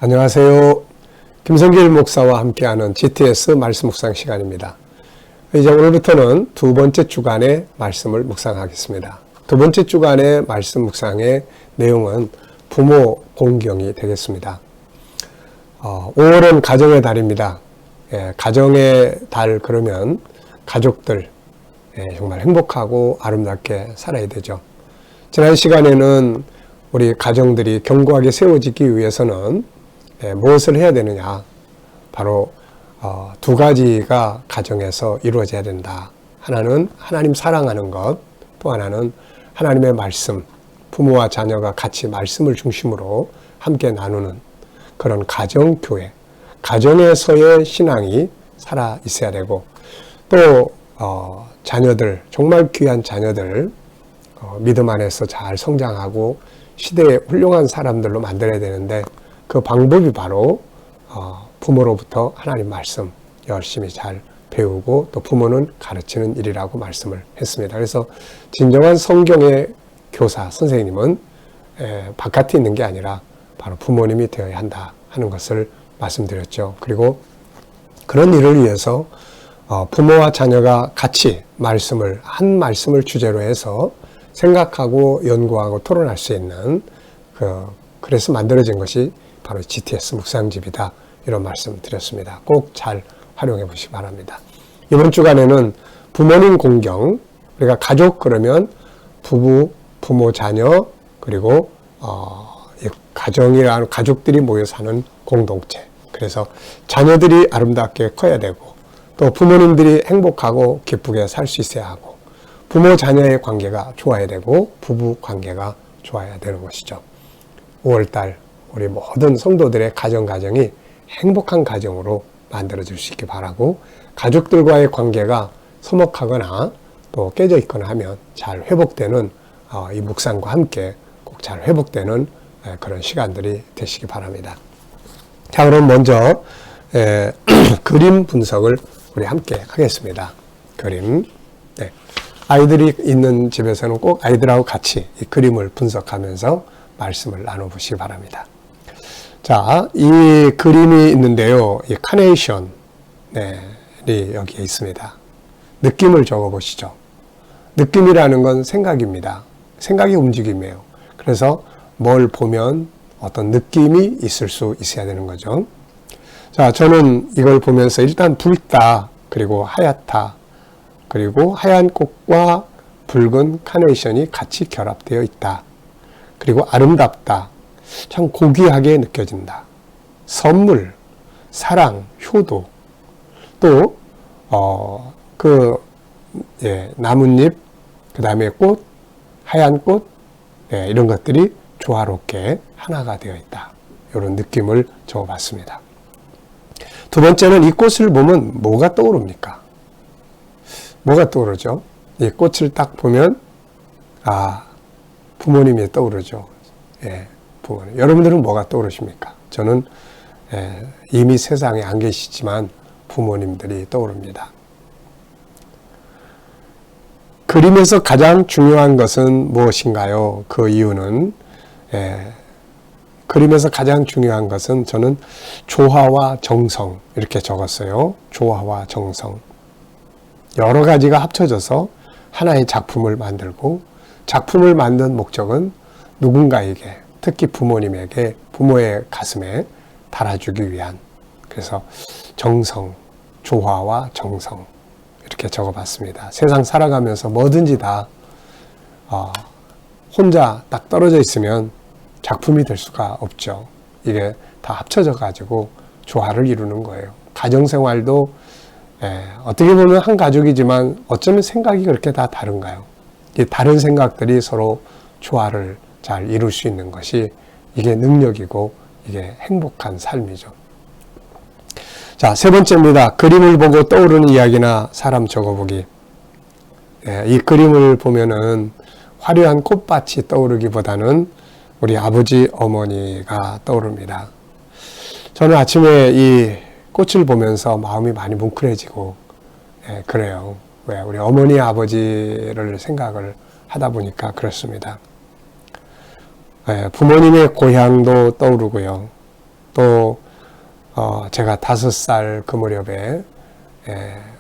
안녕하세요. 김성길 목사와 함께하는 GTS 말씀 묵상 시간입니다. 이제 오늘부터는 두 번째 주간의 말씀을 묵상하겠습니다. 두 번째 주간의 말씀 묵상의 내용은 부모 공경이 되겠습니다. 5월은 가정의 달입니다. 가정의 달 그러면 가족들 정말 행복하고 아름답게 살아야 되죠. 지난 시간에는 우리 가정들이 견고하게 세워지기 위해서는 무엇을 해야 되느냐? 바로 두 가지가 가정에서 이루어져야 된다. 하나는 하나님 사랑하는 것, 또 하나는 하나님의 말씀, 부모와 자녀가 같이 말씀을 중심으로 함께 나누는 그런 가정교회, 가정에서의 신앙이 살아 있어야 되고, 또 자녀들, 정말 귀한 자녀들 믿음 안에서 잘 성장하고 시대의 훌륭한 사람들로 만들어야 되는데, 그 방법이 바로 부모로부터 하나님 말씀 열심히 잘 배우고 또 부모는 가르치는 일이라고 말씀을 했습니다. 그래서 진정한 성경의 교사, 선생님은 바깥에 있는 게 아니라 바로 부모님이 되어야 한다 하는 것을 말씀드렸죠. 그리고 그런 일을 위해서 부모와 자녀가 같이 한 말씀을 주제로 해서 생각하고 연구하고 토론할 수 있는 그래서 만들어진 것이 바로 GTS 묵상집이다. 이런 말씀 드렸습니다. 꼭 잘 활용해 보시기 바랍니다. 이번 주간에는 부모님 공경, 우리가 가족 그러면 부부, 부모, 자녀, 그리고 가정이라는 가족들이 모여 사는 공동체. 그래서 자녀들이 아름답게 커야 되고 또 부모님들이 행복하고 기쁘게 살 수 있어야 하고 부모, 자녀의 관계가 좋아야 되고 부부 관계가 좋아야 되는 것이죠. 5월달 우리 모든 성도들의 가정이 행복한 가정으로 만들어질 수 있기 바라고, 가족들과의 관계가 서먹하거나 또 깨져 있거나 하면 잘 회복되는 이 묵상과 함께 꼭 잘 회복되는 그런 시간들이 되시기 바랍니다. 자, 그럼 먼저 그림 분석을 우리 함께 하겠습니다. 그림. 아이들이 있는 집에서는 꼭 아이들하고 같이 이 그림을 분석하면서 말씀을 나눠보시기 바랍니다. 자, 이 그림이 있는데요. 이 카네이션이 여기에 있습니다. 느낌을 적어보시죠. 느낌이라는 건 생각입니다. 생각의 움직임이에요. 그래서 뭘 보면 어떤 느낌이 있을 수 있어야 되는 거죠. 자, 저는 이걸 보면서 일단 붉다, 그리고 하얗다, 그리고 하얀 꽃과 붉은 카네이션이 같이 결합되어 있다. 그리고 아름답다. 참 고귀하게 느껴진다. 선물, 사랑, 효도, 또 나뭇잎, 그 다음에 꽃, 하얀 꽃, 이런 것들이 조화롭게 하나가 되어 있다. 이런 느낌을 적어봤습니다. 두 번째는 이 꽃을 보면 뭐가 떠오릅니까? 뭐가 떠오르죠? 이 꽃을 딱 보면 부모님이 떠오르죠. 부모님. 여러분들은 뭐가 떠오르십니까? 저는 이미 세상에 안 계시지만 부모님들이 떠오릅니다. 그림에서 가장 중요한 것은 무엇인가요? 그 이유는 그림에서 가장 중요한 것은 저는 조화와 정성 이렇게 적었어요. 조화와 정성. 여러 가지가 합쳐져서 하나의 작품을 만들고, 작품을 만든 목적은 누군가에게, 특히 부모님에게, 부모의 가슴에 달아주기 위한, 그래서 정성, 조화와 정성 이렇게 적어봤습니다. 세상 살아가면서 뭐든지 다 혼자 딱 떨어져 있으면 작품이 될 수가 없죠. 이게 다 합쳐져 가지고 조화를 이루는 거예요. 가정생활도 어떻게 보면 한 가족이지만 어쩌면 생각이 그렇게 다 다른가요? 이 다른 생각들이 서로 조화를 잘 이룰 수 있는 것이 이게 능력이고 이게 행복한 삶이죠. 자, 세 번째입니다. 그림을 보고 떠오르는 이야기나 사람 적어보기. 이 그림을 보면은 화려한 꽃밭이 떠오르기보다는 우리 아버지, 어머니가 떠오릅니다. 저는 아침에 이 꽃을 보면서 마음이 많이 뭉클해지고 그래요. 왜? 우리 어머니, 아버지를 생각을 하다 보니까 그렇습니다. 부모님의 고향도 떠오르고요. 또 제가 5살 그 무렵에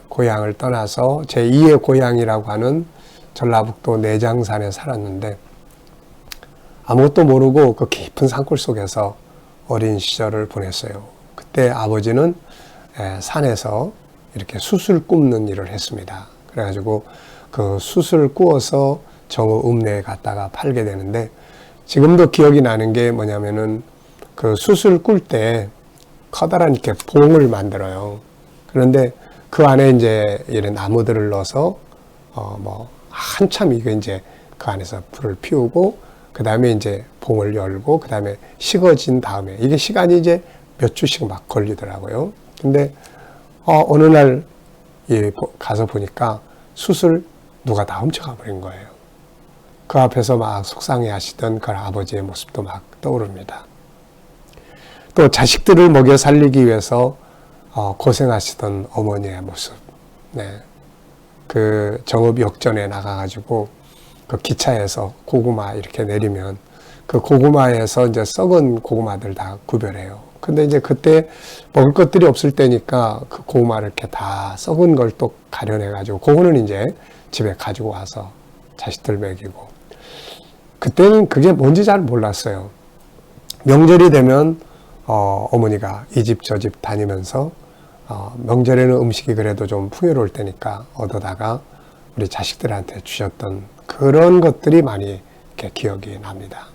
고향을 떠나서 제2의 고향이라고 하는 전라북도 내장산에 살았는데 아무것도 모르고 그 깊은 산골 속에서 어린 시절을 보냈어요. 그때 아버지는 산에서 이렇게 숯을 굽는 일을 했습니다. 그래가지고 그 숯을 구워서 정읍 읍내에 갔다가 팔게 되는데 지금도 기억이 나는 게 뭐냐면은 그 숯을 꿀 때 커다란 이렇게 봉을 만들어요. 그런데 그 안에 이제 이런 나무들을 넣어서 뭐 한참 이거 이제 그 안에서 불을 피우고 그 다음에 이제 봉을 열고 그 다음에 식어진 다음에 이게 시간이 이제 몇 주씩 막 걸리더라고요. 근데 어느 날 가서 보니까 숯을 누가 다 훔쳐가 버린 거예요. 그 앞에서 막 속상해 하시던 그 아버지의 모습도 막 떠오릅니다. 또 자식들을 먹여 살리기 위해서 고생하시던 어머니의 모습. 네. 그 정읍 역전에 나가가지고 그 기차에서 고구마 이렇게 내리면 그 고구마에서 이제 썩은 고구마들 다 구별해요. 근데 이제 그때 먹을 것들이 없을 때니까 그 고구마를 이렇게 다 썩은 걸 또 가려내가지고 그거는 이제 집에 가지고 와서 자식들 먹이고 그때는 그게 뭔지 잘 몰랐어요. 명절이 되면 어머니가 이 집 저 집 다니면서 명절에는 음식이 그래도 좀 풍요로울 때니까 얻어다가 우리 자식들한테 주셨던 그런 것들이 많이 이렇게 기억이 납니다.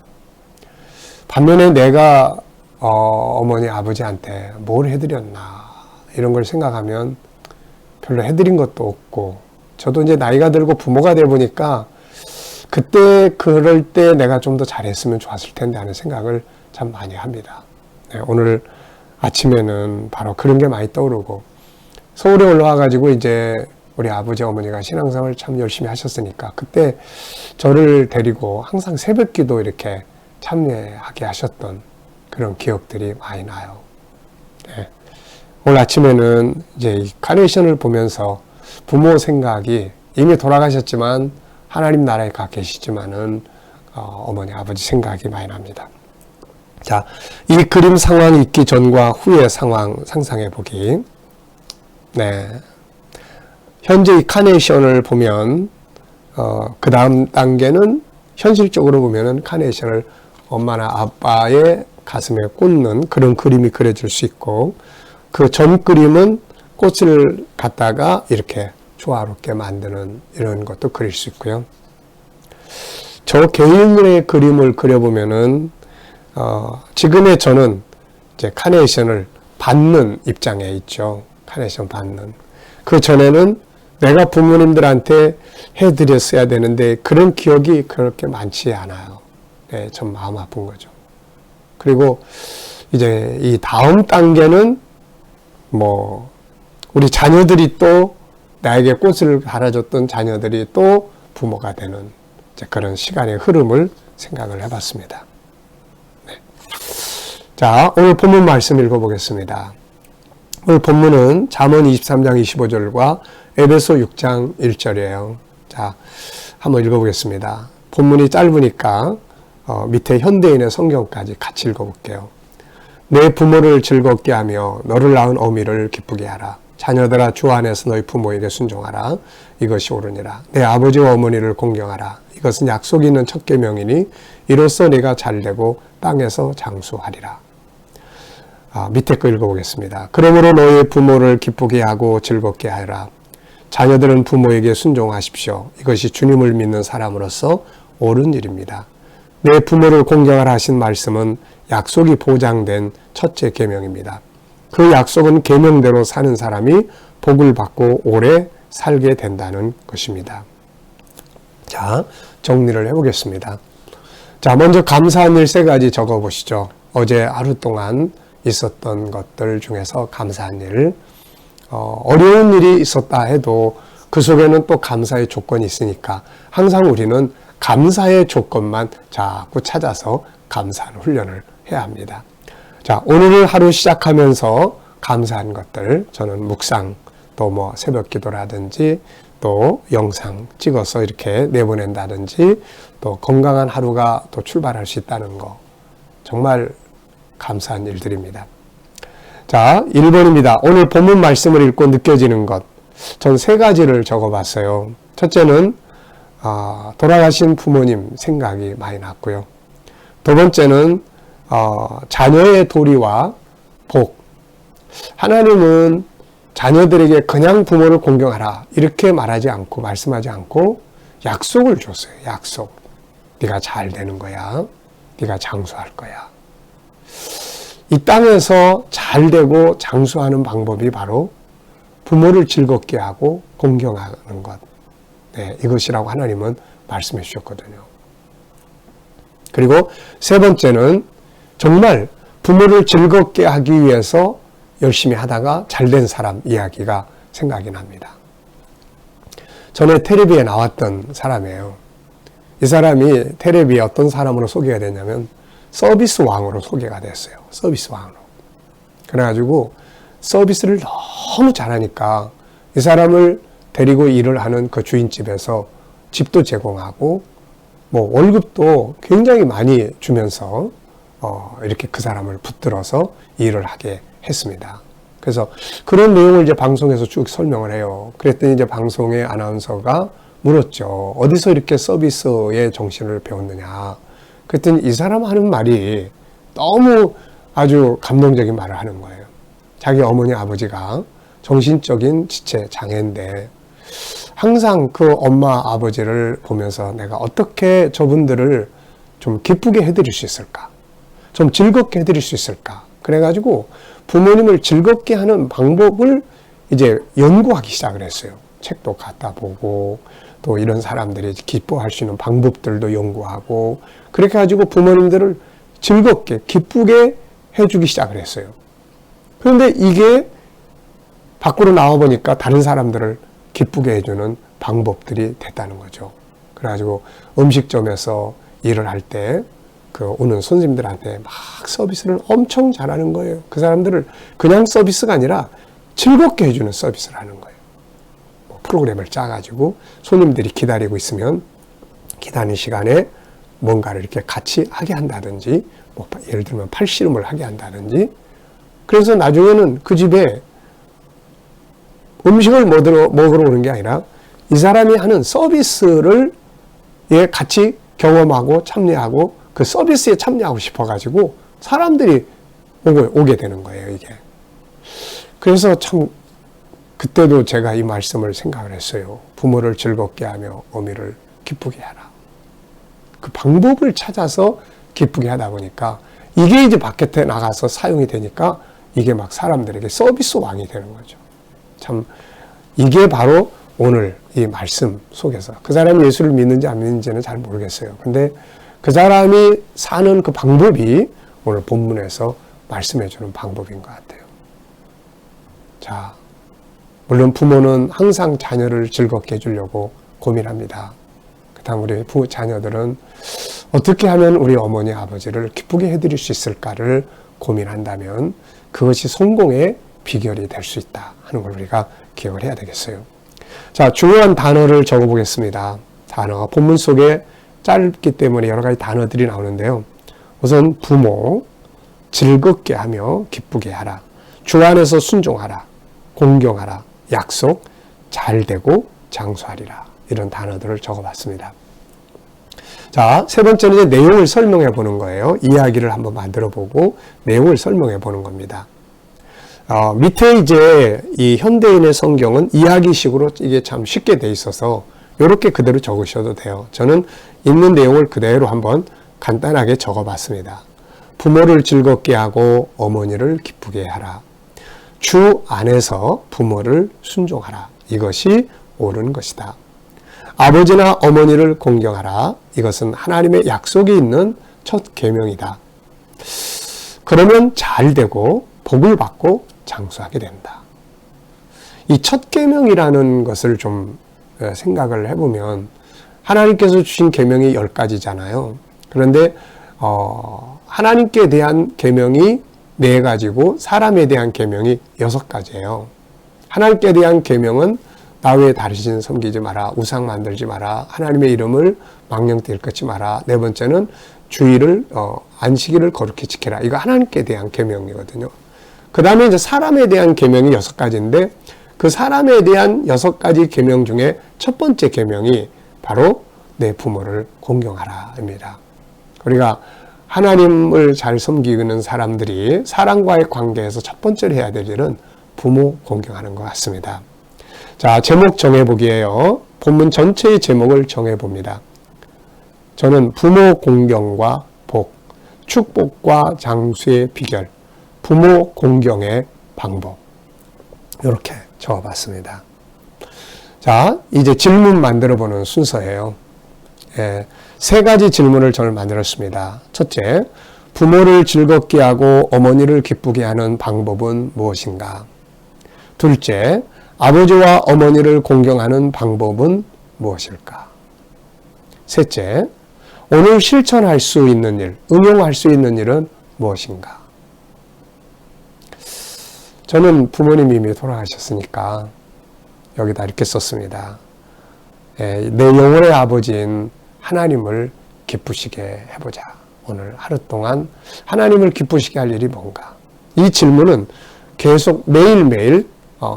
반면에 내가 어머니 아버지한테 뭘 해드렸나 이런 걸 생각하면 별로 해드린 것도 없고 저도 이제 나이가 들고 부모가 돼 보니까 그때 그럴 때 내가 좀 더 잘했으면 좋았을 텐데 하는 생각을 참 많이 합니다. 네, 오늘 아침에는 바로 그런 게 많이 떠오르고 서울에 올라와 가지고 이제 우리 아버지 어머니가 신앙생활을 참 열심히 하셨으니까 그때 저를 데리고 항상 새벽기도 이렇게 참여하게 하셨던 그런 기억들이 많이 나요. 네. 오늘 아침에는 이제 이 카네이션을 보면서 부모 생각이 이미 돌아가셨지만 하나님 나라에 가 계시지만은 어머니 아버지 생각이 많이 납니다. 자, 이 그림 상황이 있기 전과 후의 상황 상상해 보기. 네. 현재 이 카네이션을 보면 그 다음 단계는 현실적으로 보면은 카네이션을 엄마나 아빠의 가슴에 꽂는 그런 그림이 그려질 수 있고 그 전 그림은 꽃을 갖다가 이렇게 조화롭게 만드는 이런 것도 그릴 수 있고요. 저 개인의 그림을 그려보면은 지금의 저는 이제 카네이션을 받는 입장에 있죠. 카네이션 받는. 그 전에는 내가 부모님들한테 해드렸어야 되는데 그런 기억이 그렇게 많지 않아요. 네, 좀 마음 아픈 거죠. 그리고 이제 이 다음 단계는 뭐 우리 자녀들이 또 나에게 꽃을 달아줬던 자녀들이 또 부모가 되는 이제 그런 시간의 흐름을 생각을 해봤습니다. 네. 자, 오늘 본문 말씀 읽어보겠습니다. 오늘 본문은 잠언 23장 25절과 에베소 6장 1절이에요. 자, 한번 읽어보겠습니다. 본문이 짧으니까 밑에 현대인의 성경까지 같이 읽어볼게요. 내 부모를 즐겁게 하며 너를 낳은 어미를 기쁘게 하라. 자녀들아 주 안에서 너희 부모에게 순종하라. 이것이 옳으니라. 내 아버지와 어머니를 공경하라. 이것은 약속이 있는 첫 계명이니 이로써 네가 잘되고 땅에서 장수하리라. 밑에 거 읽어보겠습니다. 그러므로 너희 부모를 기쁘게 하고 즐겁게 하라. 자녀들은 부모에게 순종하십시오. 이것이 주님을 믿는 사람으로서 옳은 일입니다. 내 부모를 공경하라 하신 말씀은 약속이 보장된 첫째 계명입니다. 그 약속은 계명대로 사는 사람이 복을 받고 오래 살게 된다는 것입니다. 자, 정리를 해보겠습니다. 자, 먼저 감사한 일 3가지 적어보시죠. 어제 하루 동안 있었던 것들 중에서 감사한 일, 어려운 일이 있었다 해도 그 속에는 또 감사의 조건이 있으니까 항상 우리는 감사의 조건만 자꾸 찾아서 감사하는 훈련을 해야 합니다. 자, 오늘 하루 시작하면서 감사한 것들, 저는 묵상, 또 뭐 새벽 기도라든지 또 영상 찍어서 이렇게 내보낸다든지 또 건강한 하루가 또 출발할 수 있다는 거, 정말 감사한 일들입니다. 자, 1번입니다. 오늘 본문 말씀을 읽고 느껴지는 것. 전 3가지를 적어봤어요. 첫째는 돌아가신 부모님 생각이 많이 났고요. 두 번째는 자녀의 도리와 복. 하나님은 자녀들에게 그냥 부모를 공경하라 이렇게 말하지 않고 말씀하지 않고 약속을 줬어요. 약속. 네가 잘 되는 거야. 네가 장수할 거야. 이 땅에서 잘 되고 장수하는 방법이 바로 부모를 즐겁게 하고 공경하는 것. 네, 이것이라고 하나님은 말씀해 주셨거든요. 그리고 3번째는 정말 부모를 즐겁게 하기 위해서 열심히 하다가 잘된 사람 이야기가 생각이 납니다. 전에 텔레비에 나왔던 사람이에요. 이 사람이 텔레비에 어떤 사람으로 소개가 됐냐면 서비스 왕으로 소개가 됐어요. 서비스 왕으로. 그래가지고 서비스를 너무 잘하니까 이 사람을 데리고 일을 하는 그 주인집에서 집도 제공하고 월급도 굉장히 많이 주면서 이렇게 그 사람을 붙들어서 일을 하게 했습니다. 그래서 그런 내용을 이제 방송에서 쭉 설명을 해요. 그랬더니 이제 방송의 아나운서가 물었죠. 어디서 이렇게 서비스의 정신을 배웠느냐. 그랬더니 이 사람 하는 말이 너무 아주 감동적인 말을 하는 거예요. 자기 어머니 아버지가 정신적인 지체 장애인데 항상 그 엄마 아버지를 보면서 내가 어떻게 저분들을 좀 기쁘게 해드릴 수 있을까? 좀 즐겁게 해드릴 수 있을까? 그래가지고 부모님을 즐겁게 하는 방법을 이제 연구하기 시작을 했어요. 책도 갖다 보고 또 이런 사람들이 기뻐할 수 있는 방법들도 연구하고 그렇게 가지고 부모님들을 즐겁게 기쁘게 해주기 시작을 했어요. 그런데 이게 밖으로 나와보니까 다른 사람들을 기쁘게 해주는 방법들이 됐다는 거죠. 그래가지고 음식점에서 일을 할 때 그 오는 손님들한테 막 서비스를 엄청 잘하는 거예요. 그 사람들을 그냥 서비스가 아니라 즐겁게 해주는 서비스를 하는 거예요. 프로그램을 짜가지고 손님들이 기다리고 있으면 기다리는 시간에 뭔가를 이렇게 같이 하게 한다든지 예를 들면 팔씨름을 하게 한다든지 그래서 나중에는 그 집에 음식을 먹으러 오는 게 아니라 이 사람이 하는 서비스를 같이 경험하고 참여하고 그 서비스에 참여하고 싶어가지고 사람들이 오게 되는 거예요, 이게. 그래서 참 그때도 제가 이 말씀을 생각을 했어요. 부모를 즐겁게 하며 어미를 기쁘게 하라. 그 방법을 찾아서 기쁘게 하다 보니까 이게 이제 밖에 나가서 사용이 되니까 이게 막 사람들에게 서비스 왕이 되는 거죠. 참 이게 바로 오늘 이 말씀 속에서 그 사람이 예수를 믿는지 안 믿는지는 잘 모르겠어요. 근데 그 사람이 사는 그 방법이 오늘 본문에서 말씀해 주는 방법인 것 같아요. 자, 물론 부모는 항상 자녀를 즐겁게 해주려고 고민합니다. 그다음 우리 자녀들은 어떻게 하면 우리 어머니 아버지를 기쁘게 해드릴 수 있을까를 고민한다면 그것이 성공의 비결이 될 수 있다 하는 걸 우리가 기억을 해야 되겠어요. 자, 중요한 단어를 적어보겠습니다. 단어가 본문 속에 짧기 때문에 여러 가지 단어들이 나오는데요. 우선 부모, 즐겁게 하며 기쁘게 하라. 주 안에서 순종하라. 공경하라. 약속, 잘되고 장수하리라. 이런 단어들을 적어봤습니다. 자, 3번째는 이제 내용을 설명해 보는 거예요. 이야기를 한번 만들어 보고 내용을 설명해 보는 겁니다. 밑에 이제 이 현대인의 성경은 이야기식으로 이게 참 쉽게 돼 있어서 이렇게 그대로 적으셔도 돼요. 저는 있는 내용을 그대로 한번 간단하게 적어봤습니다. 부모를 즐겁게 하고 어머니를 기쁘게 하라. 주 안에서 부모를 순종하라. 이것이 옳은 것이다. 아버지나 어머니를 공경하라. 이것은 하나님의 약속이 있는 첫 계명이다. 그러면 잘 되고 복을 받고 장수하게 된다. 이 첫 계명이라는 것을 좀 생각을 해보면 하나님께서 주신 계명이 10가지잖아요. 그런데 하나님께 대한 계명이 4가지고 사람에 대한 계명이 6가지예요. 하나님께 대한 계명은 나 외에 다른 신 섬기지 마라. 우상 만들지 마라. 하나님의 이름을 망령되 일컫지 마라. 4번째는 주일을 안식일을 거룩히 지켜라. 이거 하나님께 대한 계명이거든요. 그 다음에 이제 사람에 대한 계명이 6가지인데 그 사람에 대한 6가지 계명 중에 첫 번째 계명이 바로 내 부모를 공경하라입니다. 우리가 하나님을 잘 섬기는 사람들이 사람과의 관계에서 첫 번째로 해야 될 일은 부모 공경하는 것 같습니다. 자, 제목 정해보기예요. 본문 전체의 제목을 정해봅니다. 저는 부모 공경과 복, 축복과 장수의 비결, 부모 공경의 방법 이렇게 적어봤습니다. 자, 이제 질문 만들어보는 순서예요. 3가지 질문을 저는 만들었습니다. 첫째, 부모를 즐겁게 하고 어머니를 기쁘게 하는 방법은 무엇인가? 둘째, 아버지와 어머니를 공경하는 방법은 무엇일까? 셋째, 오늘 실천할 수 있는 일, 응용할 수 있는 일은 무엇인가? 저는 부모님이 이미 돌아가셨으니까 여기다 이렇게 썼습니다. 내 영혼의 아버지인 하나님을 기쁘시게 해보자. 오늘 하루 동안 하나님을 기쁘시게 할 일이 뭔가? 이 질문은 계속 매일매일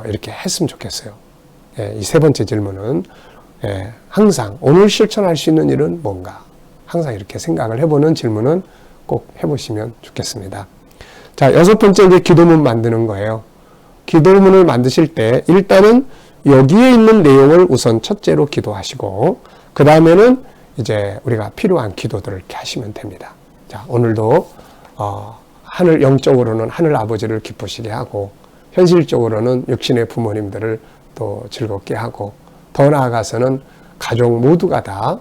이렇게 했으면 좋겠어요. 이 3번째 질문은 항상 오늘 실천할 수 있는 일은 뭔가? 항상 이렇게 생각을 해보는 질문은 꼭 해보시면 좋겠습니다. 자, 6번째 이제 기도문 만드는 거예요. 기도문을 만드실 때 일단은 여기에 있는 내용을 우선 첫째로 기도하시고 그 다음에는 이제 우리가 필요한 기도들을 이렇게 하시면 됩니다. 자, 오늘도 하늘 영적으로는 하늘 아버지를 기쁘시게 하고 현실적으로는 육신의 부모님들을 또 즐겁게 하고 더 나아가서는 가족 모두가 다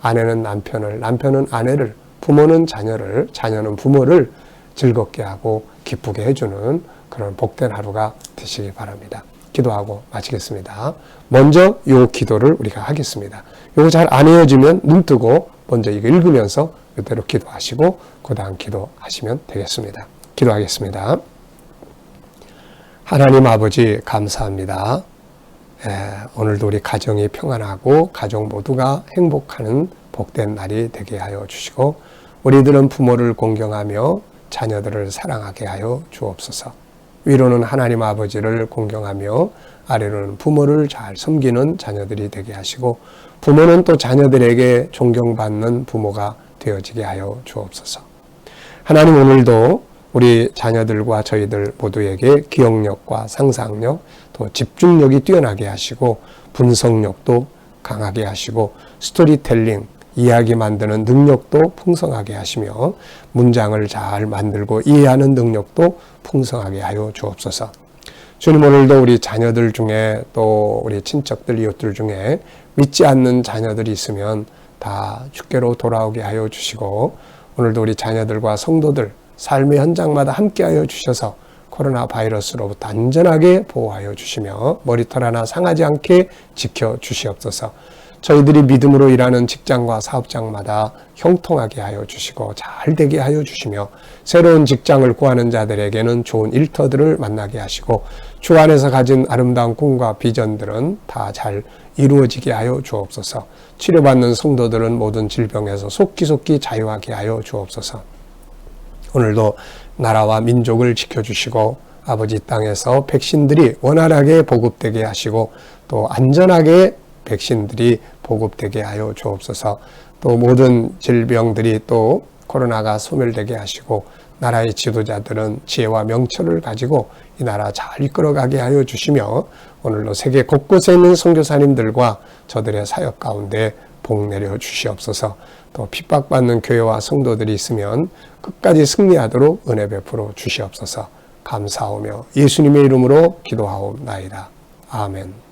아내는 남편을, 남편은 아내를, 부모는 자녀를, 자녀는 부모를 즐겁게 하고 기쁘게 해주는 그런 복된 하루가 되시기 바랍니다. 기도하고 마치겠습니다. 먼저 이 기도를 우리가 하겠습니다. 이거 잘 안 외워지면 눈 뜨고 먼저 이거 읽으면서 이대로 기도하시고 그 다음 기도하시면 되겠습니다. 기도하겠습니다. 하나님 아버지 감사합니다. 오늘도 우리 가정이 평안하고 가족 모두가 행복하는 복된 날이 되게 하여 주시고 우리들은 부모를 공경하며 자녀들을 사랑하게 하여 주옵소서. 위로는 하나님 아버지를 공경하며 아래로는 부모를 잘 섬기는 자녀들이 되게 하시고 부모는 또 자녀들에게 존경받는 부모가 되어지게 하여 주옵소서. 하나님 오늘도 우리 자녀들과 저희들 모두에게 기억력과 상상력 또 집중력이 뛰어나게 하시고 분석력도 강하게 하시고 스토리텔링 이야기 만드는 능력도 풍성하게 하시며 문장을 잘 만들고 이해하는 능력도 풍성하게 하여 주옵소서. 주님 오늘도 우리 자녀들 중에 또 우리 친척들 이웃들 중에 믿지 않는 자녀들이 있으면 다 주께로 돌아오게 하여 주시고 오늘도 우리 자녀들과 성도들 삶의 현장마다 함께하여 주셔서 코로나 바이러스로부터 안전하게 보호하여 주시며 머리털 하나 상하지 않게 지켜 주시옵소서. 저희들이 믿음으로 일하는 직장과 사업장마다 형통하게 하여 주시고 잘 되게 하여 주시며 새로운 직장을 구하는 자들에게는 좋은 일터들을 만나게 하시고 주 안에서 가진 아름다운 꿈과 비전들은 다 잘 이루어지게 하여 주옵소서. 치료받는 성도들은 모든 질병에서 속기속기 자유하게 하여 주옵소서. 오늘도 나라와 민족을 지켜주시고 아버지 땅에서 백신들이 원활하게 보급되게 하시고 또 안전하게 백신들이 보급되게 하여 주옵소서. 또 모든 질병들이 또 코로나가 소멸되게 하시고 나라의 지도자들은 지혜와 명철을 가지고 이 나라 잘 이끌어가게 하여 주시며 오늘도 세계 곳곳에 있는 선교사님들과 저들의 사역 가운데 복 내려 주시옵소서. 또 핍박받는 교회와 성도들이 있으면 끝까지 승리하도록 은혜 베풀어 주시옵소서. 감사하며 예수님의 이름으로 기도하옵나이다. 아멘.